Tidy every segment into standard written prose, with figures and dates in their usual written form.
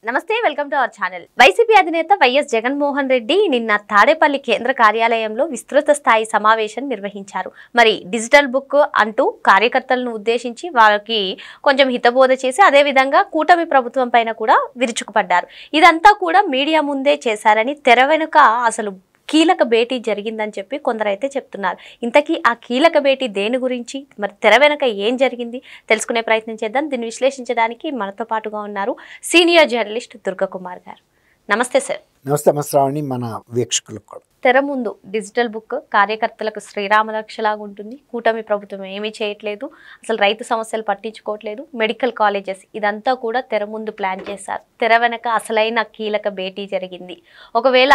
నమస్తే welcome to our channel. YCP అధినేత YS Jaganmohan Reddy నిన్న తాడేపల్లి కేంద్ర కార్యాలయంలో విస్తృత స్థాయి సమావేశం నిర్వహించారు. మరి డిజిటల్ బుక్ అంటూ కార్యకర్తలను ఉద్దేశించి వారికి కొంచెం హితబోధ చేసి అదే విధంగా కూటమి ప్రభుత్వం పైన కూడా విరుచుకుపడ్డారు. ఇదంతా కూడా మీడియా ముందే చేశారని, తెర వెనుక అసలు కీలక భేటీ జరిగిందని చెప్పి కొందరైతే చెప్తున్నారు. ఇంతకీ ఆ కీలక భేటీ దేని గురించి, మరి తెర వెనక ఏం జరిగింది తెలుసుకునే ప్రయత్నం చేద్దాం. దీన్ని విశ్లేషించడానికి మనతో పాటుగా ఉన్నారు సీనియర్ జర్నలిస్ట్ దుర్గకుమార్ గారు. నమస్తే సార్. నమస్తే శ్రావణి, మన వీక్షకులకు కూడా. తెర ముందు డిజిటల్ బుక్ కార్యకర్తలకు శ్రీరామరక్షలాగా ఉంటుంది. కూటమి ప్రభుత్వం ఏమీ చేయట్లేదు, అసలు రైతు సమస్యలు పట్టించుకోవట్లేదు, మెడికల్ కాలేజెస్ ఇదంతా కూడా తెర ముందు ప్లాన్ చేశారు. తెర వెనక అసలైన కీలక భేటీ జరిగింది. ఒకవేళ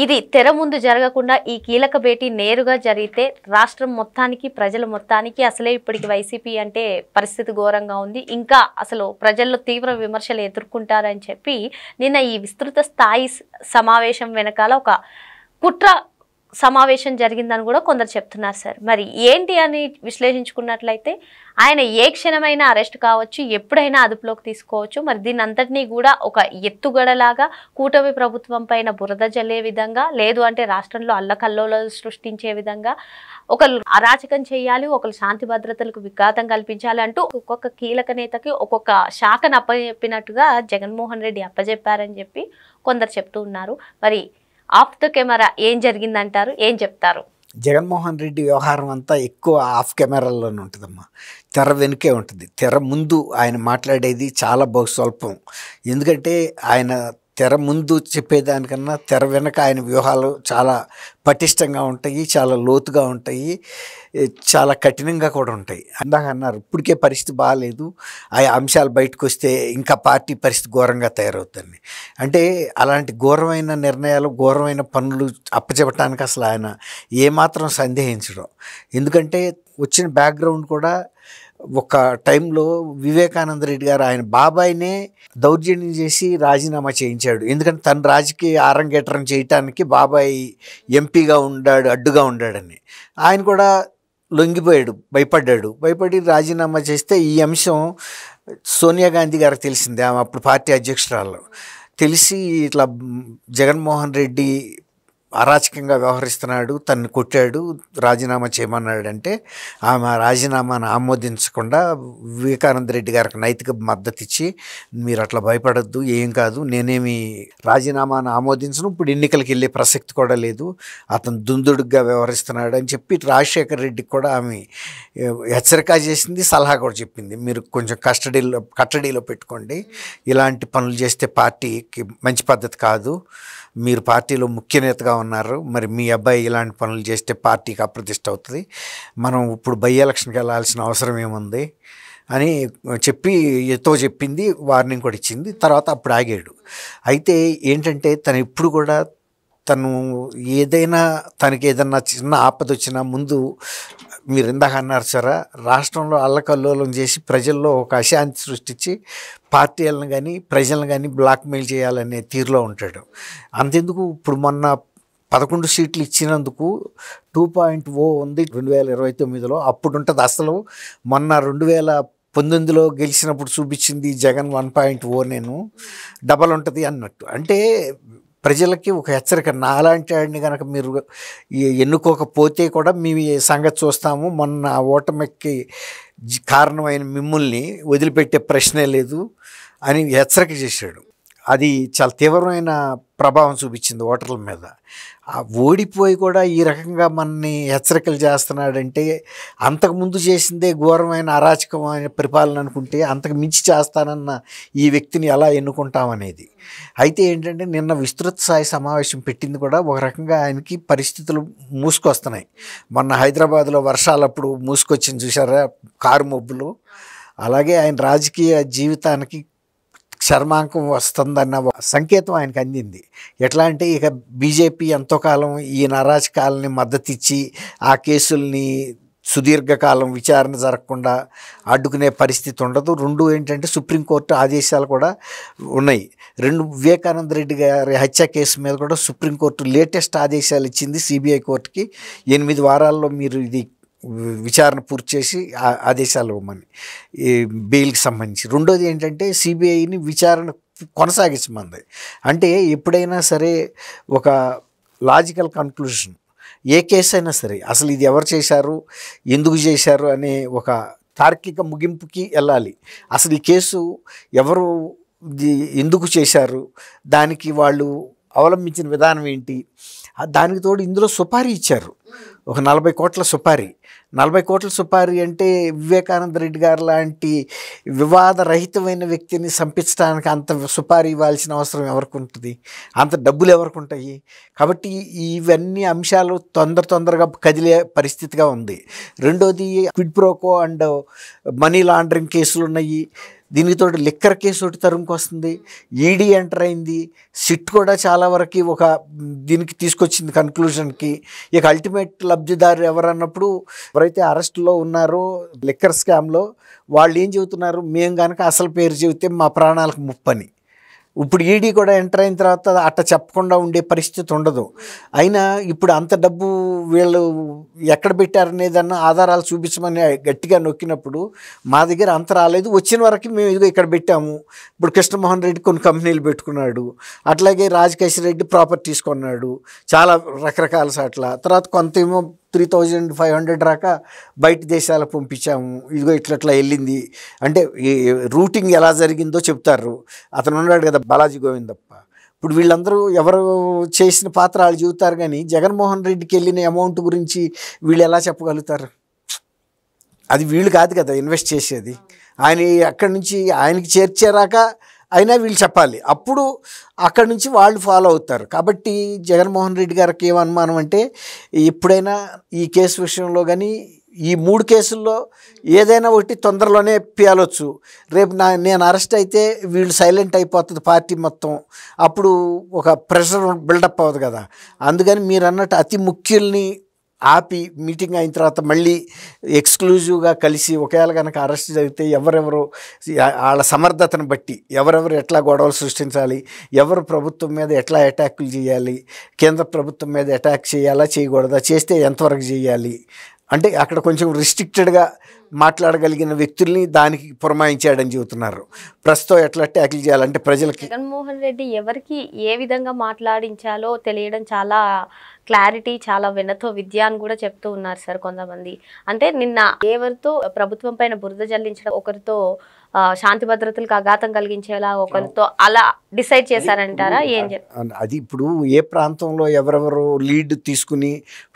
ఇది తెర ముందు జరగకుండా ఈ కీలక భేటీ నేరుగా జరిగితే రాష్ట్రం మొత్తానికి, ప్రజల మొత్తానికి అసలే ఇప్పటికి వైసీపీ అంటే పరిస్థితి ఘోరంగా ఉంది, ఇంకా అసలు ప్రజల్లో తీవ్ర విమర్శలు ఎదుర్కొంటారని చెప్పి నిన్న ఈ విస్తృత స్థాయి సమావేశం వెనకాల ఒక కుట్ర సమావేశం జరిగిందని కూడా కొందరు చెప్తున్నారు సార్. మరి ఏంటి అని విశ్లేషించుకున్నట్లయితే ఆయన ఏ క్షణమైనా అరెస్ట్ కావచ్చు, ఎప్పుడైనా అదుపులోకి తీసుకోవచ్చు. మరి దీని అంతటినీ కూడా ఒక ఎత్తుగడలాగా కూటమి ప్రభుత్వం పైన బురద జల్లే విధంగా, లేదు అంటే రాష్ట్రంలో అల్లకల్లోలాలు సృష్టించే విధంగా ఒకరు అరాచకం చేయాలి, ఒకరు శాంతి భద్రతలకు విఘాతం కల్పించాలి అంటూ ఒక్కొక్క కీలక నేతకి ఒక్కొక్క శాఖను అప్పచెప్పినట్టుగా జగన్మోహన్ రెడ్డి అప్పచెప్పారని చెప్పి కొందరు చెప్తూ ఉన్నారు. మరి ఆఫ్ ద కెమెరా ఏం జరిగిందంటారు, ఏం చెప్తారు? జగన్మోహన్ రెడ్డి వ్యవహారం అంతా ఎక్కువ ఆఫ్ కెమెరాల్లోనే ఉంటుందమ్మా. తెర వెనుకే ఉంటుంది. తెర ముందు ఆయన మాట్లాడేది చాలా బహుస్వల్పం. ఎందుకంటే ఆయన తెర ముందు చెప్పేదానికన్నా తెర వెనక ఆయన వ్యూహాలు చాలా పటిష్టంగా ఉంటాయి, చాలా లోతుగా ఉంటాయి, చాలా కఠినంగా కూడా ఉంటాయి. అందాక అన్నారు ఇప్పటికే పరిస్థితి బాగాలేదు, ఆ అంశాలు బయటకు వస్తే ఇంకా పార్టీ పరిస్థితి ఘోరంగా తయారవుతుంది. అంటే అలాంటి ఘోరమైన నిర్ణయాలు, ఘోరమైన పనులు అప్పచెప్పటానికి అసలు ఆయన ఏమాత్రం సందేహించడం. ఎందుకంటే వచ్చిన బ్యాక్గ్రౌండ్ కూడా ఒక టైంలో వివేకానంద రెడ్డి గారు ఆయన బాబాయినే దౌర్జన్యం చేసి రాజీనామా చేయించాడు. ఎందుకంటే తన రాజకీయ ఆరంగేట్రం చేయటానికి బాబాయ్ ఎంపీగా అడ్డుగా ఉండాడని ఆయన కూడా లొంగిపోయాడు, భయపడి రాజీనామా చేస్తే ఈ అంశం సోనియా గాంధీ గారికి తెలిసిందే. ఆమె అప్పుడు పార్టీ అధ్యక్షురాలు. తెలిసి ఇట్లా జగన్మోహన్ రెడ్డి అరాచకంగా వ్యవహరిస్తున్నాడు, తను కొట్టాడు, రాజీనామా చేయమన్నాడంటే ఆమె రాజీనామాను ఆమోదించకుండా వివేకానంద రెడ్డి గారికి నైతిక మద్దతు ఇచ్చి మీరు అట్లా భయపడద్దు, ఏం కాదు, నేనేమి రాజీనామాను ఆమోదించను, ఇప్పుడు ఎన్నికలకు వెళ్ళే ప్రసక్తి కూడా లేదు, అతను దుందుడుగ్గా వ్యవహరిస్తున్నాడు అని చెప్పి రాజశేఖర్ రెడ్డికి కూడా ఆమె హెచ్చరిక చేసింది, సలహా కూడా చెప్పింది. మీరు కొంచెం కస్టడీలో పెట్టుకోండి, ఇలాంటి పనులు చేస్తే పార్టీకి మంచి పద్ధతి కాదు, మీరు పార్టీలో ముఖ్య నేతగా ఉన్నారు, మరి మీ అబ్బాయి ఇలాంటి పనులు చేస్తే పార్టీకి అప్రతిష్ట అవుతుంది, మనం ఇప్పుడు బై ఎలక్షన్కి వెళ్ళాల్సిన అవసరం ఏముంది అని చెప్పింది, వార్నింగ్ కూడా ఇచ్చింది. తర్వాత అప్పుడు ఆగాడు. అయితే ఏంటంటే తను ఇప్పుడు కూడా తనకి ఏదైనా చిన్న ఆపద వచ్చినా ముందు మీరు ఇందాక అన్నారు సరే, రాష్ట్రంలో అల్లకల్లోలం చేసి ప్రజల్లో ఒక అశాంతి సృష్టించి పార్టీలను కానీ ప్రజలను కానీ బ్లాక్మెయిల్ చేయాలనే తీరులో ఉంటాడు. అంతెందుకు ఇప్పుడు మొన్న 11 సీట్లు ఇచ్చినందుకు 2.0 ఉంది 2029లో, అప్పుడు ఉంటుంది. అసలు మొన్న 2019లో గెలిచినప్పుడు చూపించింది జగన్ 1.0 నేను డబల్ ఉంటుంది అన్నట్టు. అంటే ప్రజలకి ఒక హెచ్చరిక, నాలాంటి వాడిని కనుక మీరు ఎన్నుకోకపోతే కూడా మీ సంగతి చూస్తాము, మొన్న ఓటమికి కారణమైన మిమ్మల్ని వదిలిపెట్టే ప్రశ్నే లేదు అని హెచ్చరిక చేశాడు. అది చాలా తీవ్రమైన ప్రభావం చూపించింది ఓటర్ల మీద. ఓడిపోయి కూడా ఈ రకంగా మనని హెచ్చరికలు చేస్తున్నాడంటే అంతకుముందు చేసిందే ఘోరమైన అరాచకమైన పరిపాలన అనుకుంటే అంతకు మించి చేస్తానన్న ఈ వ్యక్తిని ఎలా ఎన్నుకుంటామనేది. అయితే ఏంటంటే నిన్న విస్తృత స్థాయి సమావేశం పెట్టింది కూడా ఒక రకంగా ఆయనకి పరిస్థితులు మూసుకొస్తున్నాయి. మొన్న హైదరాబాద్లో వర్షాలప్పుడు మూసుకొచ్చింది చూసారా, కారు మబ్బులు, అలాగే ఆయన రాజకీయ జీవితానికి చర్మాంకం వస్తుందన్న సంకేతం ఆయనకు అందింది. ఎట్లా అంటే ఇక బీజేపీ ఎంతో కాలం ఈయన అరాచకాలని మద్దతు ఇచ్చి ఆ కేసుల్ని సుదీర్ఘకాలం విచారణ జరగకుండా అడ్డుకునే పరిస్థితి ఉండదు. రెండు ఏంటంటే సుప్రీంకోర్టు ఆదేశాలు కూడా ఉన్నాయి. వివేకానంద రెడ్డి గారి హత్య కేసు మీద కూడా సుప్రీంకోర్టు లేటెస్ట్ ఆదేశాలు ఇచ్చింది సిబిఐ కోర్టుకి, 8 వారాల్లో మీరు ఇది విచారణ పూర్తి చేసి ఆదేశాలు ఇవ్వమని ఈ బెయిల్కి సంబంధించి. రెండోది ఏంటంటే సిబిఐని విచారణ కొనసాగించమంది. అంటే ఎప్పుడైనా సరే ఒక లాజికల్ కన్క్లూషన్ ఏ కేసు అయినా సరే అసలు ఇది ఎవరు చేశారు, ఎందుకు చేశారు అనే ఒక తార్కిక ముగింపుకి వెళ్ళాలి. అసలు ఈ కేసు ఎవరు ఎందుకు చేశారు, దానికి వాళ్ళు అవలంబించిన విధానం ఏంటి, దానికి తోడు ఇందులో సుపారీ ఇచ్చారు, ఒక 40 కోట్ల సుపారీ. 40 కోట్ల సుపారీ అంటే వివేకానంద రెడ్డి గారు లాంటి వివాదరహితమైన వ్యక్తిని సంపించడానికి అంత సుపారీ ఇవ్వాల్సిన అవసరం ఎవరికి ఉంటుంది, అంత డబ్బులు ఎవరికి ఉంటాయి? కాబట్టి ఇవన్నీ అంశాలు తొందరగా కదిలే పరిస్థితిగా ఉంది. రెండోది quid pro quo and money laundering కేసులు ఉన్నాయి. దీనితో లిక్కర్ కేసు ఒకటి తరుముకు వస్తుంది. ఈడీ ఎంటర్ అయింది. సిట్ కూడా చాలా వరకు ఒక దీనికి తీసుకొచ్చింది కన్క్లూజన్కి. ఇక అల్టిమేట్ లబ్ధిదారు ఎవరన్నప్పుడు ఎవరైతే అరెస్టులో ఉన్నారో లిక్కర్ స్కామ్లో వాళ్ళు ఏం చెబుతున్నారు, మేము కనుక అసలు పేరు చెబితే మా ప్రాణాలకు ముప్పని. ఇప్పుడు ఈడీ కూడా ఎంటర్ అయిన తర్వాత అట్ట చెప్పకుండా ఉండే పరిస్థితి ఉండదు. అయినా ఇప్పుడు అంత డబ్బు వీళ్ళు ఎక్కడ పెట్టారనేదన్న ఆధారాలు చూపించమని గట్టిగా నొక్కినప్పుడు మా దగ్గర అంత రాలేదు, వచ్చిన వరకు మేము ఇదిగో ఇక్కడ పెట్టాము. ఇప్పుడు కృష్ణమోహన్ రెడ్డి కొన్ని కంపెనీలు పెట్టుకున్నాడు, అట్లాగే రాజకేశ్వర రెడ్డి ప్రాపర్టీస్ కొన్నాడు, చాలా రకరకాల సాట్ల. తర్వాత కొంతేమో 3500 దాకా బయట దేశాలకు పంపించాము, ఇదిగో ఇట్లా వెళ్ళింది అంటే ఈ రూటింగ్ ఎలా జరిగిందో చెప్తారు. అతను ఉన్నాడు కదా బాలాజీ గోవిందప్ప. ఇప్పుడు వీళ్ళందరూ ఎవరు చేసిన పాత్ర వాళ్ళు చెబుతారు, కానీ జగన్మోహన్ రెడ్డికి వెళ్ళిన అమౌంట్ గురించి వీళ్ళు ఎలా చెప్పగలుగుతారు? అది వీళ్ళు కాదు కదా ఇన్వెస్ట్ చేసేది. ఆయన అక్కడి నుంచి ఆయనకి చేర్చేరాక అయినా వీళ్ళు చెప్పాలి, అప్పుడు అక్కడి నుంచి వాళ్ళు ఫాలో అవుతారు. కాబట్టి జగన్మోహన్ రెడ్డి గారికి ఏం అనుమానం అంటే, ఎప్పుడైనా ఈ కేసు విషయంలో కానీ ఈ 3 కేసుల్లో ఏదైనా ఒకటి తొందరలోనే పియాలొచ్చు. రేపు నేను అరెస్ట్ అయితే వీళ్ళు సైలెంట్ అయిపోతుంది పార్టీ మొత్తం, అప్పుడు ఒక ప్రెషర్ బిల్డప్ అవ్వదు కదా. అందుకని మీరు అన్నట్టు అతి ముఖ్యుల్ని ఆపి మీటింగ్ అయిన తర్వాత మళ్ళీ ఎక్స్క్లూజివ్గా కలిసి ఒకవేళ కనుక అరెస్ట్ జరిగితే ఎవరెవరు వాళ్ళ సమర్థతను బట్టి ఎవరెవరు ఎట్లా గొడవలు సృష్టించాలి, ఎవరు ప్రభుత్వం మీద ఎట్లా అటాకులు చేయాలి, కేంద్ర ప్రభుత్వం మీద అటాక్ చేయాలా చేయకూడదా, చేస్తే ఎంతవరకు చేయాలి అంటే అక్కడ కొంచెం రిస్ట్రిక్టెడ్గా మాట్లాడగలిగిన వ్యక్తుల్ని దానికి పురమాయించాడని చెబుతున్నారు. ప్రస్తుతం ఎట్లా ట్యాకిల్ చేయాలంటే ప్రజలకి జగన్మోహన్ రెడ్డి ఎవరికి ఏ విధంగా మాట్లాడించాలో తెలియడం చాలా క్లారిటీ, చాలా వినతో విద్య అని కూడా చెప్తూ ఉన్నారు సార్ కొంతమంది. అంటే నిన్న ఎవరితో ప్రభుత్వం పైన బురద జల్లించడం, ఒకరితో శాంతి భద్రతలకు ఆఘాతం కలిగించేలా ఒకరితో అలా డిసైడ్ చేశారంటారా? ఏం అది ఇప్పుడు ఏ ప్రాంతంలో ఎవరెవరు లీడ్ తీసుకుని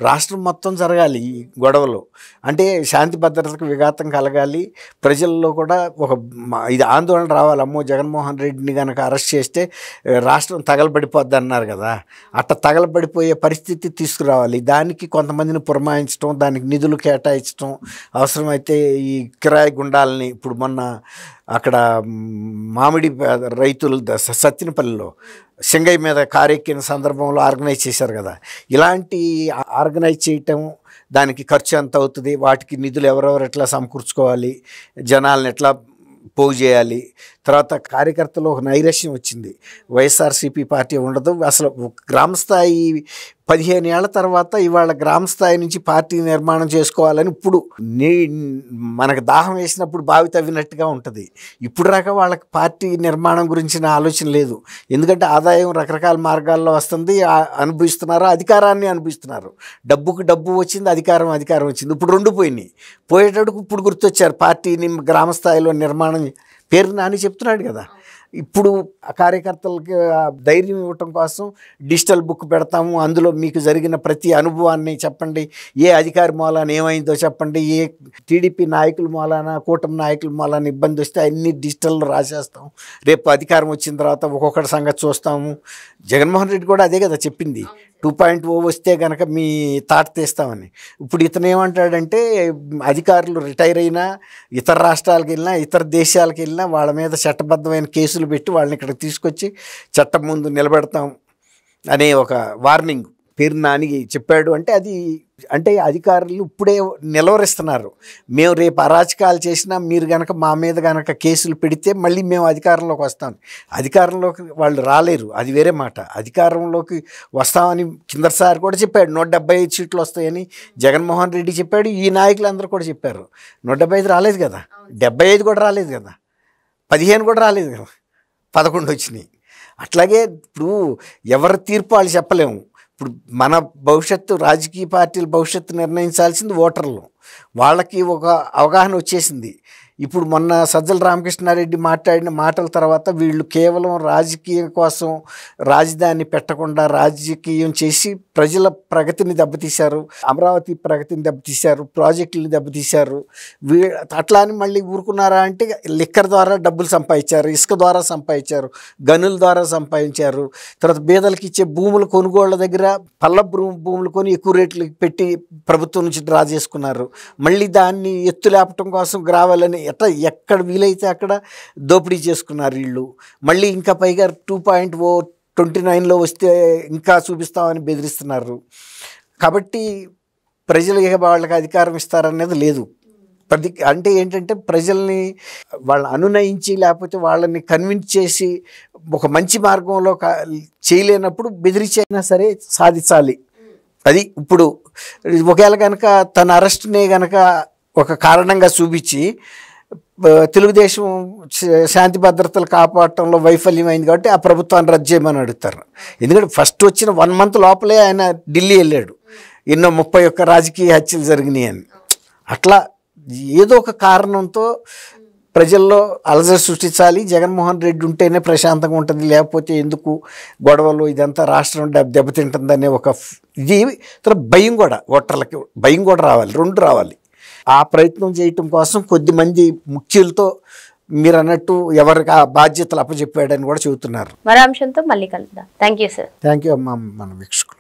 రాష్ట్రం మొత్తం జరగాలి ఈ గొడవలు. అంటే శాంతి భద్రతలకు విఘాతం కలగాలి, ప్రజల్లో కూడా ఒక ఇది ఆందోళన రావాలి, అమ్మో జగన్మోహన్ రెడ్డిని కనుక అరెస్ట్ చేస్తే రాష్ట్రం తగలబడిపోద్ది అన్నారు కదా, అట్ట తగలబడిపోయే పరిస్థితి తీసుకురావాలి. దానికి కొంతమందిని పురమాయించడం, దానికి నిధులు కేటాయించడం, అవసరమైతే ఈ కిరాయి గుండాలని ఇప్పుడు మొన్న అక్కడ మామిడి రైతులు సత్తినపల్లిలో సింగయ్య మీద కారెక్కిన సందర్భంలో ఆర్గనైజ్ చేశారు కదా, ఇలాంటి ఆర్గనైజ్ చేయటం, దానికి ఖర్చు ఎంత అవుతుంది, వాటికి నిధులు ఎవరెవరు ఎట్లా సమకూర్చుకోవాలి, జనాలను ఎట్లా పోగు చేయాలి. తర్వాత కార్యకర్తలు ఒక నైరాశ్యం వచ్చింది, వైఎస్ఆర్సీపీ పార్టీ ఉండదు, అసలు గ్రామస్థాయి 15 ఏళ్ల తర్వాత ఇవాళ గ్రామస్థాయి నుంచి పార్టీ నిర్మాణం చేసుకోవాలని ఇప్పుడు మనకు దాహం వేసినప్పుడు బావి తవ్వినట్టుగా ఉంటుంది. ఇప్పుడు రాక వాళ్ళకి పార్టీ నిర్మాణం గురించిన ఆలోచన లేదు. ఎందుకంటే ఆదాయం రకరకాల మార్గాల్లో వస్తుంది, అనుభవిస్తున్నారు, అధికారాన్ని అనుభవిస్తున్నారు. డబ్బుకు డబ్బు వచ్చింది, అధికారం వచ్చింది. ఇప్పుడు 2 పోయినాయి. పోయేటప్పుడు ఇప్పుడు గుర్తొచ్చారు పార్టీని గ్రామస్థాయిలో నిర్మాణం. పేరు నాని చెప్తున్నాడు కదా, ఇప్పుడు కార్యకర్తలకి ధైర్యం ఇవ్వటం కోసం డిజిటల్ బుక్ పెడతాము, అందులో మీకు జరిగిన ప్రతి అనుభవాన్ని చెప్పండి, ఏ అధికారి మూలాన ఏమైందో చెప్పండి, ఏ టీడీపీ నాయకుల మూలాన కూటమి నాయకుల మూలాన ఇబ్బంది వస్తే అన్ని డిజిటల్లో రాసేస్తాం, రేపు అధికారం వచ్చిన తర్వాత ఒక్కొక్కటి సంగతి చూస్తాము. జగన్మోహన్ రెడ్డి కూడా అదే కదా చెప్పింది, 2.0 వస్తే కనుక మీ తాట తీస్తామని. ఇప్పుడు ఇతను ఏమంటాడంటే అధికారులు రిటైర్ అయినా, ఇతర రాష్ట్రాలకు వెళ్ళినా, ఇతర దేశాలకు వెళ్ళినా వాళ్ళ మీద చట్టబద్ధమైన కేసులు పెట్టి వాళ్ళని ఇక్కడ తీసుకొచ్చి చట్టం ముందు నిలబెడతాం అనే ఒక వార్నింగ్ పేరు నాని చెప్పాడు. అంటే అది అంటే అధికారులు ఇప్పుడే నిలవరిస్తున్నారు, మేము రేపు అరాచకాలు చేసినా మీరు కనుక మా మీద కనుక కేసులు పెడితే మళ్ళీ మేము అధికారంలోకి వస్తాం. అధికారంలోకి వాళ్ళు రాలేరు, అది వేరే మాట. అధికారంలోకి వస్తామని కిందసారి కూడా చెప్పాడు, 175 సీట్లు వస్తాయని జగన్మోహన్ రెడ్డి చెప్పాడు, ఈ నాయకులందరూ కూడా చెప్పారు. 175 రాలేదు కదా, 75 కూడా రాలేదు కదా, 15 కూడా రాలేదు కదా, 11 వచ్చినాయి. అట్లాగే ఇప్పుడు ఎవరి తీర్పు వాళ్ళు చెప్పలేము. ఇప్పుడు మన భవిష్యత్తు, రాజకీయ పార్టీల భవిష్యత్తు నిర్ణయించాల్సింది ఓటర్లు. వాళ్ళకి ఒక అవగాహన వచ్చేసింది. ఇప్పుడు మొన్న సజ్జల రామకృష్ణారెడ్డి మాట్లాడిన మాటల తర్వాత వీళ్ళు కేవలం రాజకీయం కోసం రాజధాని పెట్టకుండా రాజకీయం చేసి ప్రజల ప్రగతిని దెబ్బతీశారు, అమరావతి ప్రగతిని దెబ్బతీశారు, ప్రాజెక్టులు దెబ్బతీశారు. అట్లా అని మళ్ళీ ఊరుకున్నారా అంటే లిక్కర్ ద్వారా డబ్బులు సంపాదించారు, ఇసుక ద్వారా సంపాదించారు, గనుల ద్వారా సంపాదించారు. తర్వాత బీదలకు ఇచ్చే భూముల కొనుగోళ్ల దగ్గర పల్ల భూములు కొని ఎక్కువ రేట్లు పెట్టి ప్రభుత్వం నుంచి డ్రా చేసుకున్నారు. మళ్ళీ దాన్ని ఎత్తులేపటం కోసం గ్రావాలని ఎక్కడ వీలైతే అక్కడ దోపిడీ చేసుకున్నారు వీళ్ళు. మళ్ళీ ఇంకా పైగా 2.29లో వస్తే ఇంకా చూపిస్తామని బెదిరిస్తున్నారు. కాబట్టి ప్రజలు వాళ్ళకి అధికారం ఇస్తారనేది లేదు. అంటే ఏంటంటే ప్రజల్ని వాళ్ళని అనునయించి లేకపోతే వాళ్ళని కన్విన్స్ చేసి ఒక మంచి మార్గంలో చేయలేనప్పుడు బెదిరించైనా సరే సాధించాలి. అది ఇప్పుడు ఒకవేళ కనుక తన అరెస్ట్నే కనుక ఒక కారణంగా చూపించి తెలుగుదేశం శాంతి భద్రతలు కాపాడటంలో వైఫల్యమైంది కాబట్టి ఆ ప్రభుత్వాన్ని రద్దు చేయమని అడుగుతారు. ఎందుకంటే ఫస్ట్ వచ్చిన 1 month లోపలే ఆయన ఢిల్లీ వెళ్ళాడు, ఎన్నో 31 రాజకీయ హత్యలు జరిగినాయి అని. అట్లా ఏదో ఒక కారణంతో ప్రజల్లో అలజడి సృష్టించాలి. జగన్మోహన్ రెడ్డి ఉంటేనే ప్రశాంతంగా ఉంటుంది, లేకపోతే ఎందుకు గొడవలు, ఇదంతా రాష్ట్రం దెబ్బతింటుందనే ఒక ఇది. తర్వాత భయం కూడా, ఓటర్లకి భయం కూడా రావాలి, 2 రావాలి. ఆ ప్రయత్నం చేయటం కోసం కొద్దిమంది ముఖ్యులతో మీరు అన్నట్టు ఎవరికి ఆ బాధ్యతలు అప్పచెప్పాడని కూడా చెబుతున్నారు. మరో అంశంతో మళ్ళీ కలుద్దాం. Thank you sir. Thank you అమ్మా మన వీక్షకులు.